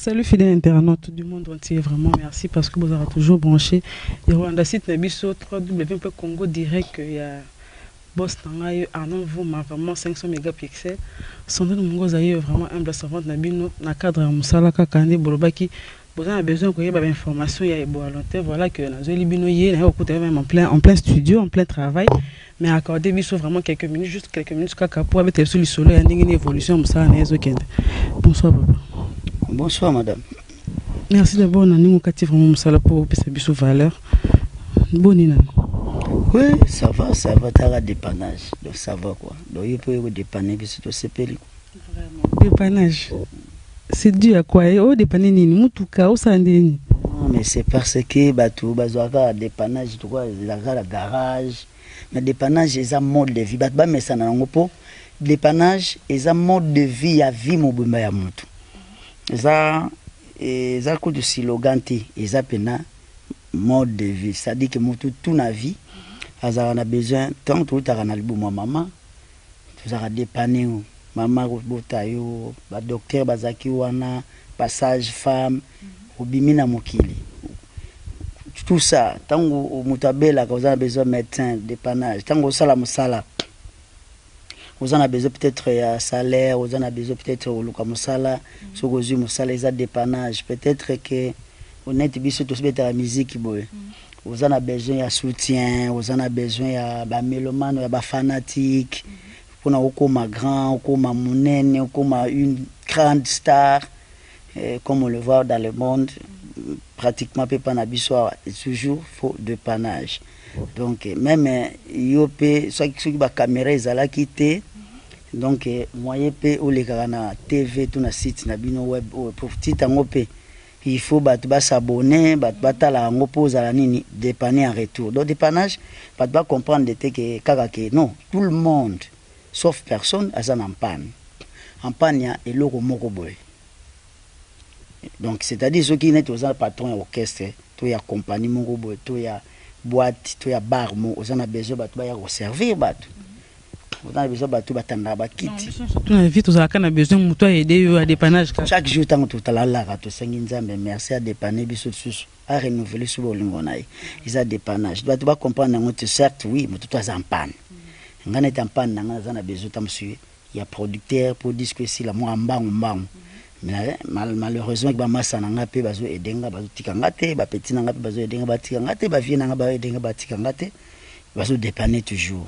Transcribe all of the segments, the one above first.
Salut fidèles internautes du monde entier, vraiment merci parce que vous avez toujours branché. Il y a un site Nabiso 3W.Congo direct il y a Boss Tangayo Arnaud Vouma vraiment 500 mégapixels. Sans doute mon gars vraiment humble savante Nabino na cadre à Moussala Kakande Bolobaki. Vous avez besoin qu'il y ait des informations, il y a des volontaires, voilà que nous avons libinoyé, même en plein studio, en plein travail. Mais accordez vraiment quelques minutes, juste quelques minutes, pour avec le solo et une évolution, bonsoir papa. Bonsoir madame. Merci d'abord, nous avons vraiment Moussala pour sa valeur. Bonne. Oui, ça va, t'as un dépannage, donc ça va quoi. Donc il peut dépanner, puis c'est aussi péri. Vraiment, dépannage. C'est dû à quoi? Oh, dépanner ni mutuka ou sandeni. Non, mais c'est parce que bateau bazoaka dépannage tout quoi, la garage. Mais dépannage est un mode de vie. Batba mais ça n'a pas. Dépannage est un mode de vie à vie mon bumba ya mutu. Ça coup de siloganti, ça pena mode de vie. Ça dit que mutu toute la vie, a besoin tant tout à ranalbu moi maman, tu as dépanner maman botayo, ba docteur bazaki wana, passage femme, obimina mokili. Tout ça, tant que mutabela vous avez besoin de médecin, dépannage, tant que sala musala, vous en avez besoin peut-être de salaire, vous en avez besoin peut-être de luka musala, so gozu musala ils ont dépannage, peut-être que on est biso tous bête la musique boy. Vous en avez besoin de soutien, vous en avez besoin de mélomane, de fanatique. On a comme grand, comme monène, comme une grande star, comme on le voit dans le monde, pratiquement pas n'abissoir, toujours faut de panache. Donc même IOP, soit qui ba caméra ils allaient quitter, donc moyen pe ou les gars TV tout na site na bino web pour petit angopé. Il faut s'abonner, la pose à la nini, dépanner en retour. Donc dépannage, comprendre que kaka non, tout le monde sauf personne a en panne. En panne, il y a le moko boy. Donc, c'est-à-dire ceux qui sont aux patrons orchestre, tout y a compagnie moko boy, tout y a boîte, tout y a bar, aux en a besoin de servir, vous avez besoin de battre ba kiti. Surtout la vie, tous a besoin de toi aider à dépannage. Chaque jour, tant que tout à l'heure, tout ça, merci à dépanner, à renouveler sur le lingonai. Ils ont dépannage. Tu dois comprendre que certes, oui, mais tout est en panne. Quand on est en panne, on a besoin de il y a producteur pour dire que si la moi en bas, mais malheureusement, il y a massa n'a pas besoin d'aider, il petit n'a pas besoin d'aider, il vieux n'a pas besoin d'aider, il dépanner toujours.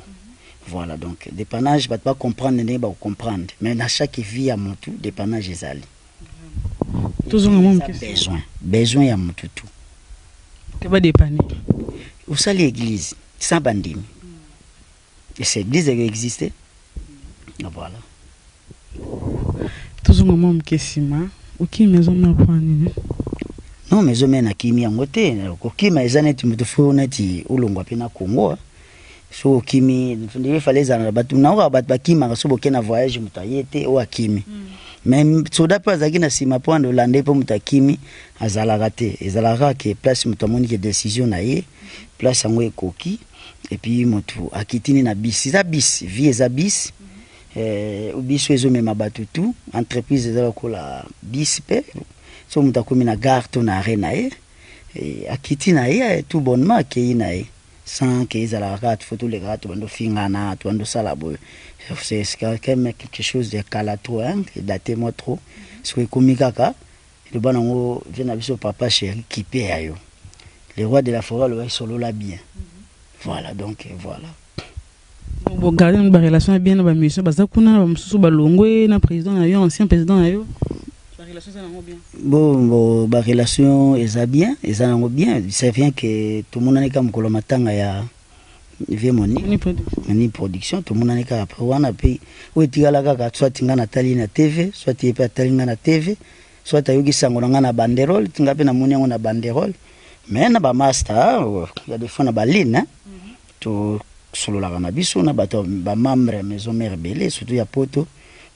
Voilà, donc dépannage, pas comprendre, il va comprendre. Mais dans chaque vie, à mon tout, dépannage est allé. Toujours le même besoin à mon tout. Que va dépanner? Où ça l'église, sans bandine. Et cette église elle existait. Voilà. Toujours le même question. Ok, maison n'a pas ni. Non, maison n'a qui mi angote. Ok, mais ça n'est tu me faut neti ulongwa pena Congo. So kimi, il fallait ça batu na wa batu ma so bokena voyage mutayete o akimi. Même soda pas zaki na sima point de lande pour mutakimi azala raté. Ezala que place mutamoni que décision na ye, place yango ekoki. Et puis motu akitini na bis za bis vie za bis biso ezo mema batutu entreprise za ko la bis pe so mutakomi na gare to na arena akiti na ye tout bonnement ke na ye sans que ils la rate photo les gars bando fingana to bando salabo c'est quand même quelque chose de calato hein daté moi trop so komikaka le banango vient abiso papa chéri qui paye ayo le roi de la forêt le solo la bien. Voilà, donc voilà. Bon, garder une relation bien dans la mission, parce que kuna ba balongo na président na ancien président na yo. La relation ça bien. Bon, ba relation est bien, bien. C'est bien que tout le monde est comme kolomatanga ya ni production, tout le monde est comme après wana pays. Ou tigala kaka soit tinga na tali na TV, soit tipe tali na TV, soit tayoki sango na banderole, tinga pe na munyango na banderole. Mais na ba master, il y a des fois na ba ligne, to solo la na biso na ba membre maison mère belé, surtout ya poto,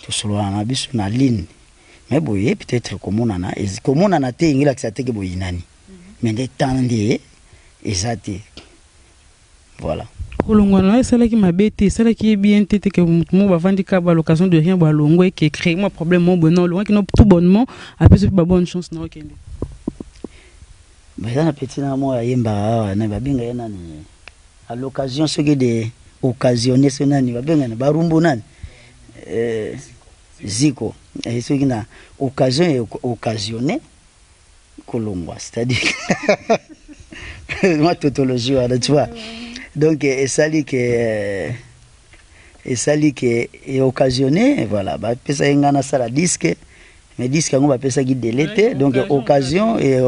to solo na biso na ligne. Mais boye peut-être comme on a te ingila que ça te que boye nani. Mais des temps de exacté. Voilà. Kolongwana, c'est là qui m'a bêté, c'est là qui est bien tête que moi va vendre à l'occasion de rien, bah longo et qui crée moi problème mon bon loin qui n'a tout bonnement, après c'est pas bonne chance na okende. Mais ça na petit na moi yemba na ba binga yana ni. À l'occasion ce qui des occasionner ce nani ba binga na ba rumbu nani. Ziko et ce qui na occasion et occasionné kolongwa, c'est-à-dire moi tautologie tu vois. Donc et ça dit que est occasionné voilà bah pesa ingana sala disque mais disque on va pesa qui délété donc occasion et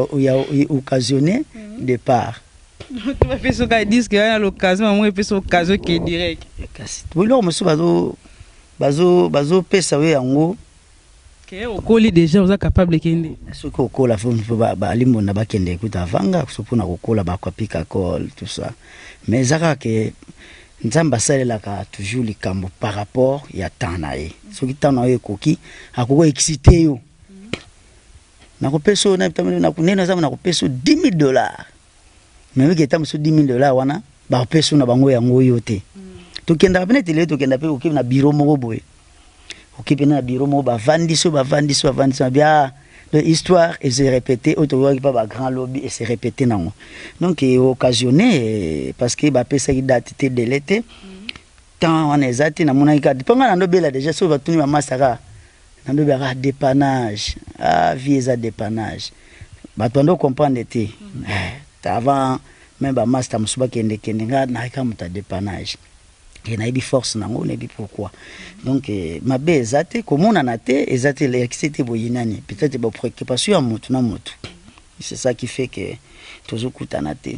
occasionné départ. Tu vas faire ce gars disque à l'occasion moi pesa occasion qui est direct. Oui là monsieur bazo pesa we yango que au colis déjà vous êtes capable kende. Ce que au cola faut ba limbo na ba kende kuta vanga supuna ko cola ba pika col tout ça mais zaka que nzamba salela ka toujours likambo par rapport ya tanae ce qui tanae koki akoko excité yo na ko peso na kunena za na ko peso $10,000 mais we keta muso $10,000 wana ba peso na bango yango yote to kenda pene tele to kenda pe okipe na bureau moko boye okipe na bureau moko ba vandiso bien l'histoire et se répéter autour pas ba grand lobby et se répéter nango donc occasionné parce que ba pesa date de l'été tant on ezati na mona ka panga na ndobela déjà so va tuni ma masaka na ndobela dépannage vie za dépannage ba tondo comprendre té avant même ba master musuba kende nga na ka muta dépannage et na ibi force nango ne bi pourquoi donc ma be ezate komona na te ezate l'excité boyinani peut-être ba préoccupation à mutu na mutu c'est ça qui fait que toujours kutana te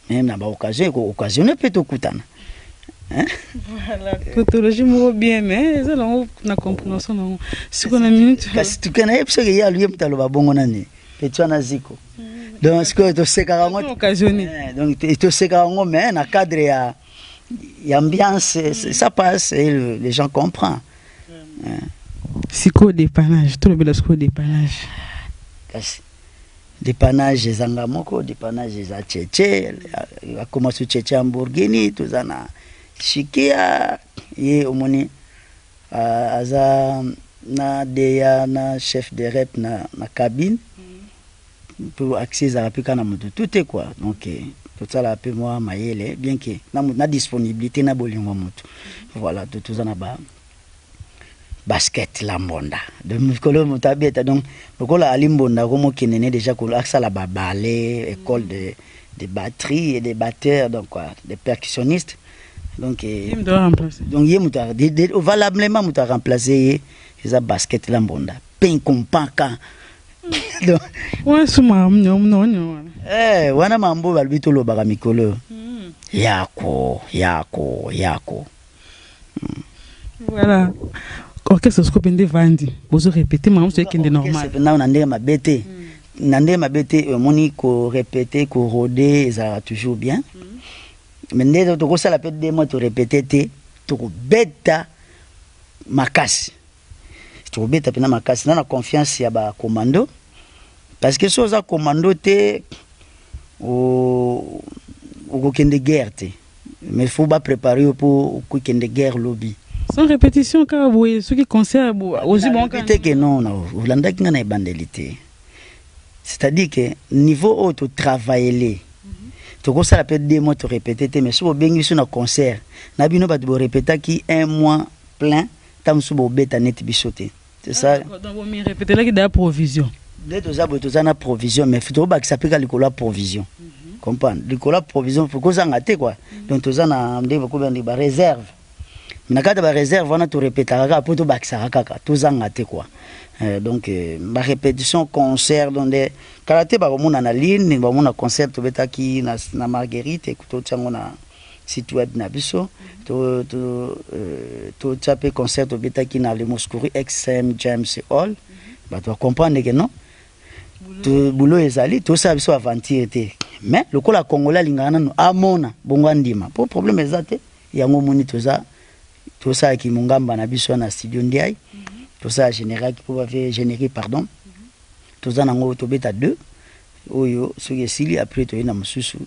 même na ba occasionné peut to kutana hein voilà tautologie mo bien mais ça na compréhension non si qu'on a minute kasi tukana yepso ke ya lui mutalo ba bongo nani petwa na ziko donc ce que to sekarango occasionné donc to sekarango mais na cadre ya ambiance ça passe et les gens comprennent psychodépannage tout le bel psychodépannage dépannage ezanga moko dépannage eza tchétché akoma su tchétché Lamborghini tozana shikia ye omoni aza na deya na chef de rep na cabine pour accès à apika na mutu tout est quoi donc tout ça là peu moi mayele bien que na disponibilité na bolingo mutu voilà tout ça na ba basket la mbonda de mikolo mutabeta donc lokola alimbonda komo kenene déjà ko akala ba ballet école de batterie et des batteurs donc quoi des percussionnistes donc il doit remplacer donc il muta valablement muta remplacer ça basket la mbonda pen kompaka donc ouais suma non wana mambo balbito lo baka mikolo yako voilà orchestre scope ndé vandi bozo répéter maman c'est qui est normal na ndé mabete na ndé mabete moni ko répéter ko roder ça toujours bien mais ndé to ko sala peut des mots to répéter te to ko beta makasi to beta pena makasi na confiance ya ba commando parce que so za commando te au kende guerre te mais il faut pas préparer pour kende guerre lobby sans répétition car vous ce qui concerne aussi bon que non Hollanda qui na bandelité c'est-à-dire que niveau auto travailler to ko ça peut des mots to répéter mais so bengi sur un concert na bino ba to répéter qui un mois plein tam so bo beta net bisoté c'est ça donc vous me répéter là qui da provision de to za na provision mais faut ba que ça peut la provision comprendre le provision faut que ça ngate quoi donc to za na ndé ko ba réserve na kata ba réserve on a tout répéter kaka pour to bakisa kaka to za ngate quoi donc ma répétition concert dans des karaté ba mona na ligne ba mona concert to betaki na Marguerite écoute tsango na site web na biso to taper concert to betaki na le Moscouri XM James Hall ba to comprendre que non to boulot ezali to ça biso aventure te mais le kola congolais lingana no amona bongo ndima pour problème ezate yango moni to ça qui mungamba na biso na studio ndiai tout ça général qui peut faire générer pardon tout ça nango to beta 2 oyo ce qui est sili après to ina mususu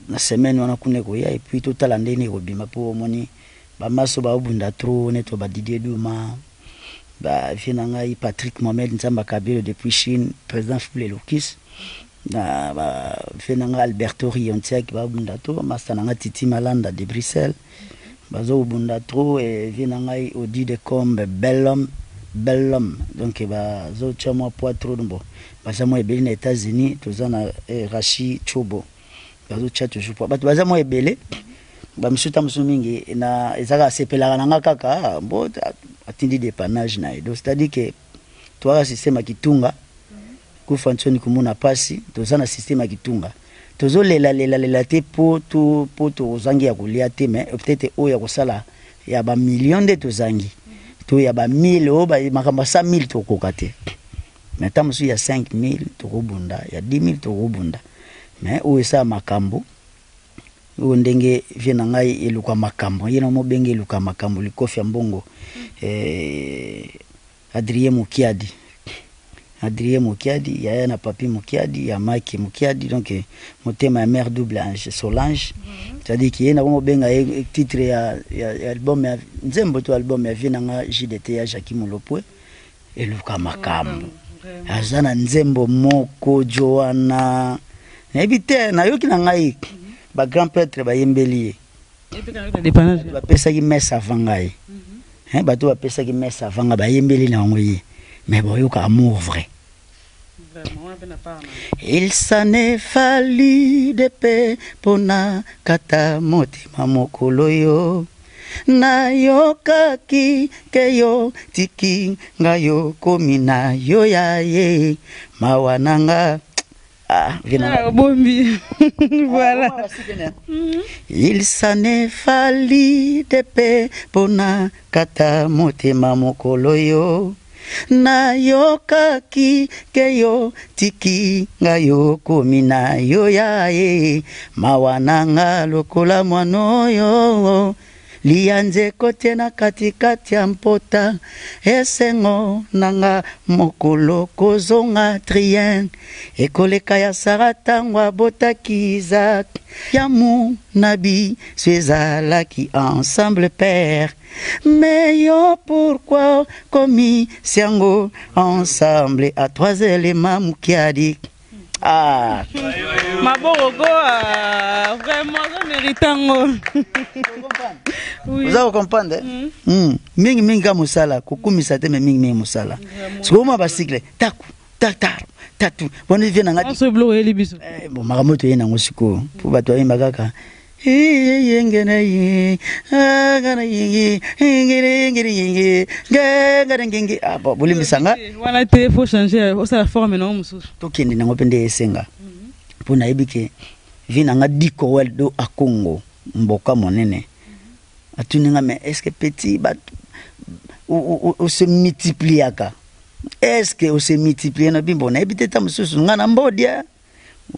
la semaine on a connu koya et puis tout à l'année ni robima pour moni ba maso ba bunda trop neto ba Didier Douma ba finanga Patrick Mohamed Nzamba Kabilo depuis Chine président Foulé Lokis na ba finanga Alberto Riontia qui ba bunda trop masananga Titi Malanda de Bruxelles bazo bunda trop et finanga Odi de Combe bel homme donc ba zo chama poids trop bon baza mo ebeli na États-Unis tozana Rachi Chobo bazo chat toujours poids baza mo ebele ba misuta musumingi na ezaka sepelaka nanga kaka bo atindi dépannage na donc c'est-à-dire que toi système kitunga ku fonctionne kumuna pasi tozana système kitunga tozo lela te po to zangi ya kulia te mais peut-être oya kosala ya ba million de tozangi to ya ba 1000 o ba makamba 100000 to kokate mais tam su ya 5000 to kobunda ya 10000 to kobunda mais o esa makambo o ndenge vina ngai eluka makambo yena mo benge eluka makambo likofi mbongo Adrien Mukiadi ya na Papi Mukiadi ya Mike Mukiadi donc motema ya mère double ange Solange c'est-à-dire qu'il y a mo benga titre ya album ya nzembo to album ya vina nga JDT ya Jackie Mulopwe eluka makambo azana nzembo moko Joana na ebite na yoki na ngai ba grand prêtre ba yembeli ba pesa ki messe avangai ba to ba pesa ki messe avanga ba yembeli na ngoyi mais boyoka amour vrai. Il s'en est fallu de paix pour na kata motima mokolo yo na yokaki keyo tiki ngayo komina yo ya ye mawananga bombi voilà. Il s'en est fallu de paix pour na kata motima mokolo yo na yokaki keyo tiki ngayo komina yo ya ye mawananga lokola mwano yo lianze kote na katikati ya mpota esengo nanga mokolo kozonga trien ekoleka ya Sara tango abotaki Isaac yamu nabi ezalaki ensemble père mais yo pourquoi komi siango ensemble à 3 éléments Mukiadi Maborogo vraiment méritango. Vous avez compris? Mingi ka musala kukumisa te mingi musala. Sikoma basikle taku tatu. Boni vient ngati. On se bloque les bisous. Bon maramoto yena ngosiko. Pour bato yimba kaka. Ngena yi. Ngana yi. Ngere. Ah bon bolimisanga. Voilà te faut changer ça la forme non mususu. Tokende nango pende esenga. Pour na yebike vina nga diko weldo a Congo mboka monene. Atuninga mais est-ce que petit bat ou se multipliaka? Est-ce que on se multiplie na bimbo na ebite ta mususu nga na mbodia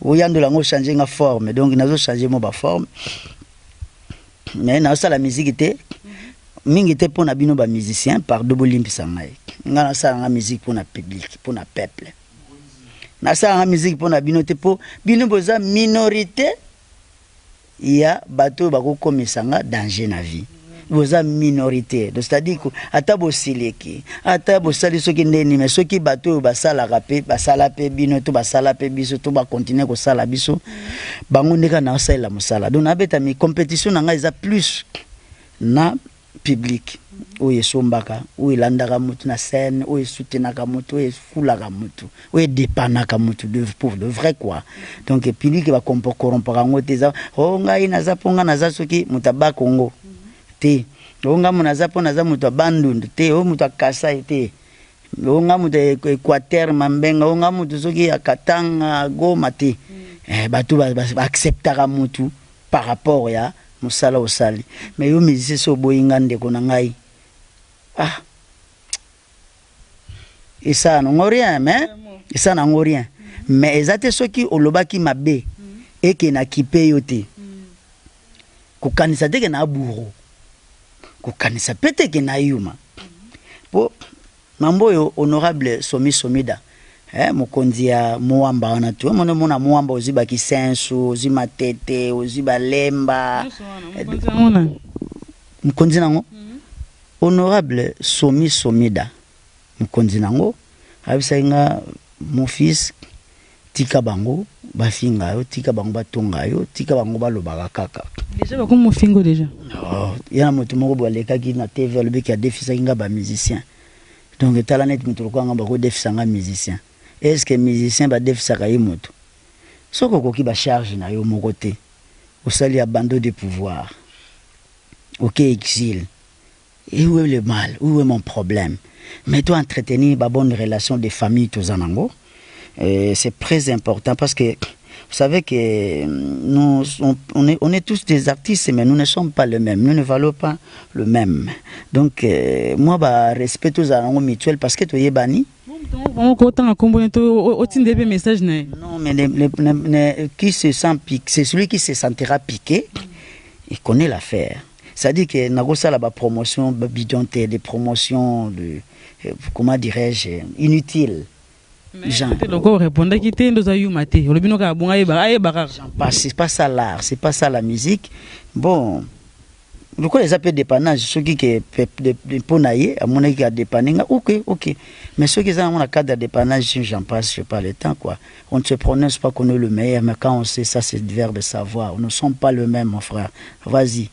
oyando lango changer nga forme donc nazo changer mo ba forme mais na ça la musique était mingi te pona bino ba musicien par double limpisa ngai nga na ça nga musique pour na public pour na peuple na ça nga musique pour na bino te po bino boza minorité ya bato bako komisa nga danger na vie boza minorité donc c'est-à-dire que ata bosileki ata bosali soki ndeni mais soki bato basala rapé basala pe bino to basala pe biso to ba continuer ko sala biso bango ndeka na sala musala donc abeta mi compétition na nga eza plus na public oye sombaka oye landaka mutu na scène oye soutenaka mutu oye fulaka mutu oye dépanaka mutu de pour de vrai quoi donc public va corrompre ngo teza o ngai naza ponga naza soki mutaba Congo te onga munaza po naza mutu bandundu te o mutu akasa te onga mutu Équateur mambenga onga mutu soki akatanga Goma te bato ba acceptera mutu par rapport ya musala osali mais yo musicien so boyinga ndeko na ngai et ça non rien mais et ça non rien mais ezate soki olobaki mabe et que na kipe yote ko kanisa te ke na buro ko kanisa pete ke na yuma po mambo yo honorable Somida mokonzi ya Muamba wana tu mona mona Muamba oziba kisensu ozima tete oziba lemba mokonzi nango honorable Somi Somida mokonzi nango abisainga mon fils tika bango bafinga yo tika bango batonga yo tika bango balobaka kaka déjà ba comme fingo déjà yana moto moko boleka ki na TV le bec a défisa nga ba musicien donc tala net mitolo kwanga ba ko défisa nga musicien est-ce que musicien ba défisa ka moto soko koki ba charge na yo moko te osali abandon de pouvoir OK exil et où est le mal où est mon problème mais toi entretenir ba bonne relation de famille tous anango c'est très important parce que vous savez que nous on est tous des artistes mais nous ne sommes pas les mêmes, nous ne valons pas le même. Donc moi bah respect aux alango mutuel parce que tu es banni. On autant accompagner au des messages non mais qui se sent piqué, c'est celui qui se sentira piqué, il connaît l'affaire. C'est-à-dire que nagosa la promotion bidonte des promotions de comment dirais-je inutiles. C'est pas ça l'art, c'est pas ça la musique. Bon, pourquoi les appels dépannage, ceux qui pour naïe, à mon avis, à dépanner, ok. Mais ceux qui ont un cadre de dépannage, j'en passe, je pas le temps, quoi. On ne se prononce pas qu'on est le meilleur, mais quand on sait ça, c'est le verbe de savoir. Nous ne sommes pas le même, mon frère. Vas-y,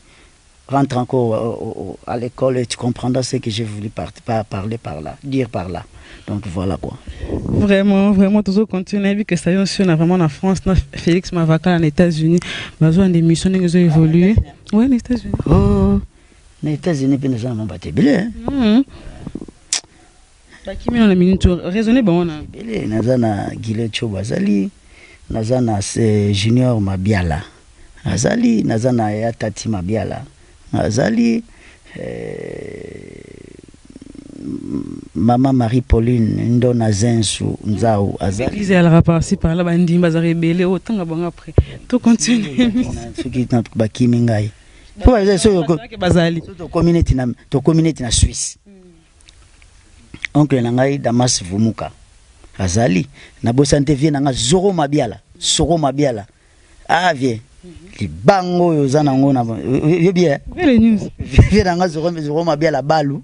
rentre encore à l'école et tu comprendras ce que j'ai voulu parler par là, dire par là. Donc voilà quoi. Vraiment, toujours continuer. Vu que ça y est, on a vraiment en France, Félix Mavaka en États-Unis, besoin des missions qui ont évolué. Oui, les États-Unis. Oh, les États-Unis, puis nous avons battu bien. Qui met dans la minute raisonner bon. Nous avons Guillet Chobazali, nous avons Junior Mabiala, Azali, nous avons Tati Mabiala, Azali. Maman Marie-Pauline ndona zensu nzao azali ils elle reparti par là bandi baza rebelle autant bon après tout continue ce qui est ba kimingai pour les so bazali to community na Suisse oncle nangai Damas Vumuka azali na bosante vie nanga Zoro Mabiala vie libango yozana ngona yo bien les news vie nanga Zoro Mabiala balu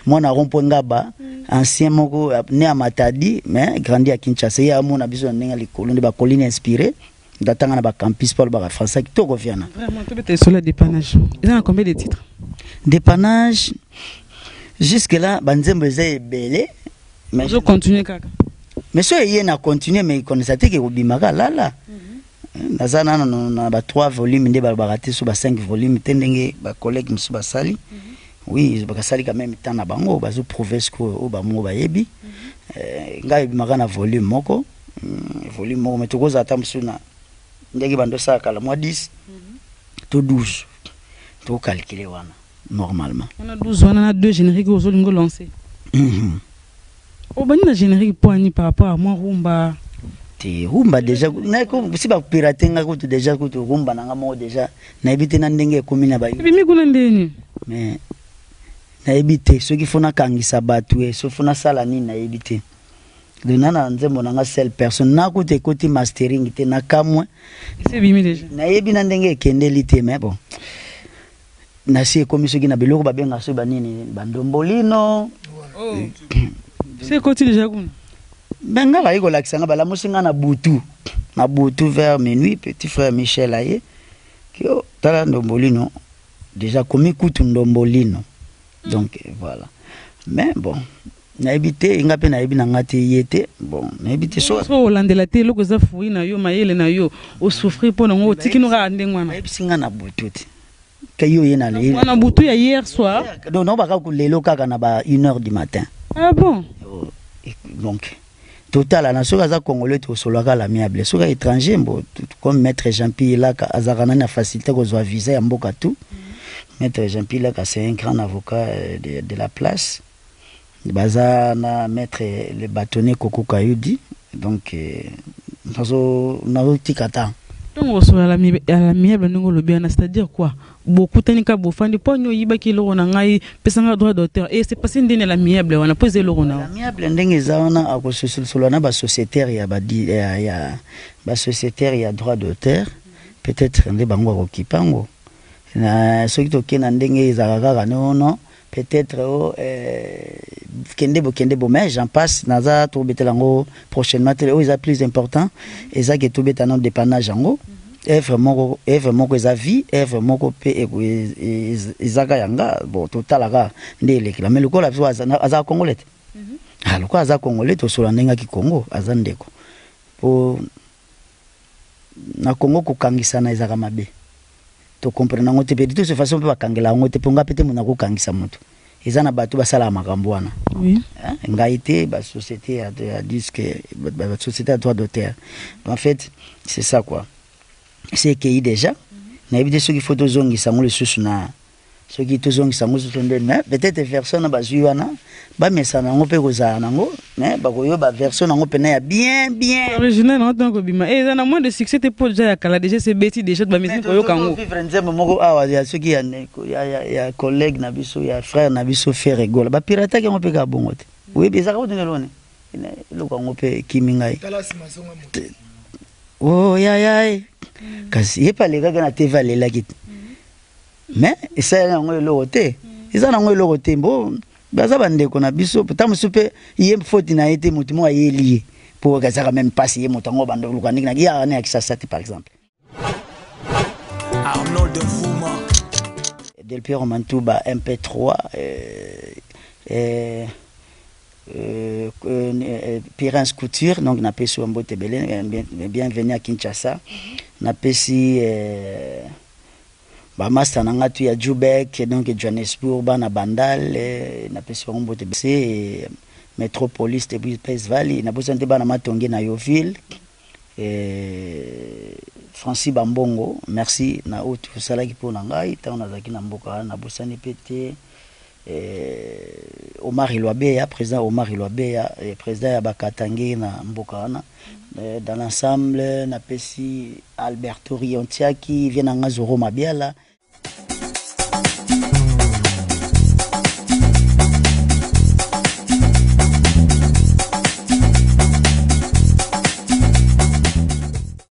moi na rompo ngaba ancien moko né à Matadi mais grandi à Kinshasa ya mona biso ndenge likolo de ba colline inspiré datanga na ba campus pour ba français qui to reviana vraiment tu es sur le dépannage ils ont combien de titres dépannage jusque là banzembo zé belé mais je continue kaka mais so yé na continuer mais connaissait que obimaka là nazana na ba 3 volumes ndé ba raté sur ba 5 volumes tendenge ba collègue musu ba sali. Oui, parce que quand même temps na bango bazo prouver ce que au bango ba yebi ngai bimaka na volume moko mais to koza tamsuna ndeki bando sa kala moi 10 to 12 to calculer wana normalement on a 12 on a 2 génériques aux autres lancer au bani na générique pour ni par rapport à moi rumba rumba déjà na ko si ba pirater nga ko déjà ko rumba na ngamo déjà na ebite na ndenge komina ba bimi kuna ndeni mais na ebite ceux qui font na kangisa batu ceux font na sala nini na ebite de nana nzembo na nga seule personne na ko te côté mastering te na kamwe c'est bimi déjà na yebi na ndenge kendeli te mais bon na si commission qui na biloko ba benga so banini bandombolino c'est côté déjà kuna benga ba yiko lakisanga bala musinga na butu vers minuit petit frère Michel aye ki o tala ndombolino déjà comme écoute ndombolino. Donc voilà. Mais bon, na ebité inga pe na ebi na ngati yete. Bon, na ebité so Hollande la télé ko za fuyi na yo mayele na yo o souffrir pour ngo tiki no ga ndengwana. Na ebisinga na bututi. Kayo ye na le. Na butu ya hier soir. Donc non ba ka ku lelo kaka na ba 1h du matin. Ah bon. Donc total na soka za congolais to solaka la miable. Soka étranger bon comme maître Jean-Pierre là ka azakana na facilité ko zo visa ya mboka tout. Maître Jean-Pierre c'est un grand avocat de la place. Bazana maître le bâtonnier Koko Kayudi. Donc nazo tikata. Donc sur la miable nous bien, c'est-à-dire quoi? Beaucoup tanika bofandi ponyo yiba ki loro na ngai pesanga droit d'auteur et c'est passé ndine la miable on a posé loro na. La miable ndenge zaona akosusulula na ba sociétaire ya ba sociétaire ya droit d'auteur peut-être ndé bango akokipango na soki tokena ndenge ezalaka non peut-être kende bo mais j'en passe naza to betelango prochainement télé ils a plus important et ça que to betana dépannage yango œuvre moko eza vie œuvre moko pe ezaka yanga bon totalaka ndele kila mais lokola biso aza congolais ah lokola aza congolais to sola ndenga ki Congo aza ndeko po na Congo kokangisa na ezaka mabe to comprendre ngo te pe de toute façon pe bakangela ngo te ponga pete mona kokangisa moto ezana bato basala makambo wana oui ngaité ba société à disque ba société à droit d'auteur en fait c'est ça quoi c'est qu'il déjà na éviter ceux qui faut tozongi sango le susu na ceux qui tozongi sango susu ndena peut-être version ba zuana ba mesana ngo pe kozana nango mais ba koyo ba version nango pena ya bien original en tant que bima et dans moins de succès te pour déjà kala déjà c'est beti déjà ba mesina koyo kango vivre nzembo moko awa ya ceux qui ya collègue na biso ya frère na biso faire rigole ba pirata ki ngo pe ka bongo te oui bizaka ko dinelone le ko ngo pe kimingai oh ya kasi yepa les gars na TV alela kit mais ça na ngo lo te ça na ngo lo te mbo baza bandeko na biso peut-être soupe yem faute na été mutumo ayeli pour que ça quand même passe yem mutango bando lukani na ya na Kinshasa par exemple Arnaud de Fuma Del Piero Mantuba MP3 Pirins Couture donc na pesi wa Mbote Belé bienvenue à Kinshasa na pesi ba master nanga tu ya Jubek donc Johannesburg bana Bandal na pesi wa Mbote Belé Metropolis de Pays Valley na besoin de bana Matonge na Yoville Francis Bambongo merci na autre salaki pour ngai tant na zaki na mboka na bosani pété Omar Ilwabeya, président Omar Ilwabeya, président ya Bakatangi na Mbokana. Dans l'ensemble, na pesi Alberto Riontia qui vient en Azoro Mabiala.